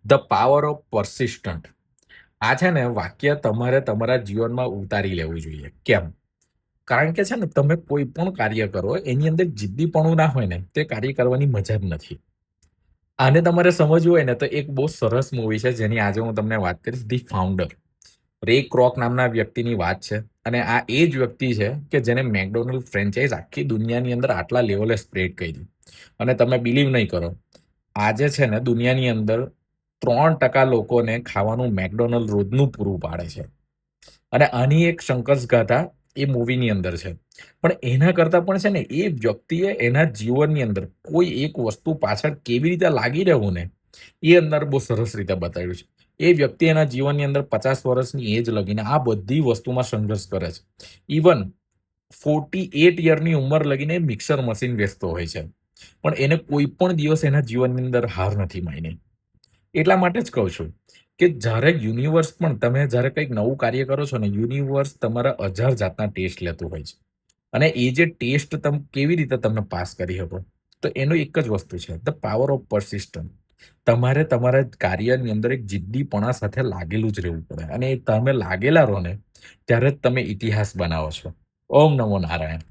The power of persistent. આ છે ને વાક્ય તમારે તમારા જીવનમાં ઉતારી લેવું જોઈએ. કેમ? કારણ કે છે ને તમે કોઈ પણ કાર્ય કરો એની અંદર જિદ્દીપણું ના હોય ને તે કાર્ય કરવાની મજા જ નથી. આને તમારે સમજવું હોય ને તો એક બહુ સરસ મૂવી છે જેની આજે હું તમને વાત કરીશ, ધી ફાઉન્ડર. રે ક્રોક નામના વ્યક્તિની વાત છે અને આ એ જ વ્યક્તિ છે કે જેને મેકડોનલ્ડ ફ્રેન્ચાઇઝ આખી દુનિયાની અંદર આટલા લેવલે સ્પ્રેડ કરી. અને તમે બિલીવ નહીં કરો, આજે છે ને દુનિયાની અંદર 3% લોકોને ખાવાનું મેકડોનલ્ડ રોજનું પૂરું પાડે છે. અને આની એક શંકર્સ ગાથા એ મૂવીની અંદર છે. પણ એના કરતાં પણ છે ને એ વ્યક્તિએ એના જીવનની અંદર કોઈ એક વસ્તુ પાછળ કેવી રીતે લાગી રહેવું ને, એ અંદર બહુ સરસ રીતે બતાવ્યું છે. એ વ્યક્તિ એના જીવનની અંદર 50 વર્ષની એજ લગીને આ બધી વસ્તુમાં સંઘર્ષ કરે છે. ઇવન 48 યરની ઉંમર લગીને મિક્સર મશીન વેચતો હોય છે. પણ એને કોઈ પણ દિવસ એના જીવનની અંદર હાર નથી માની. એટલા માટે જ કહું છું કે જ્યારે યુનિવર્સ પણ તમે જ્યારે કંઈક નવું કાર્ય કરો છો ને, યુનિવર્સ તમારા 1000 જાતના ટેસ્ટ લેતું હોય છે. અને એ જે ટેસ્ટ તમે કેવી રીતે તમે પાસ કરી શકો, તો એનું એક જ વસ્તુ છે, ધ પાવર ઓફ પરસિસ્ટન્ટ. તમારે તમારા કાર્યની અંદર એક જિદ્દીપણા સાથે લાગેલું જ રહેવું પડે અને એ તમે લાગેલા રહો ને ત્યારે જ તમે ઇતિહાસ બનાવો છો. ઓમ નમો નારાયણ.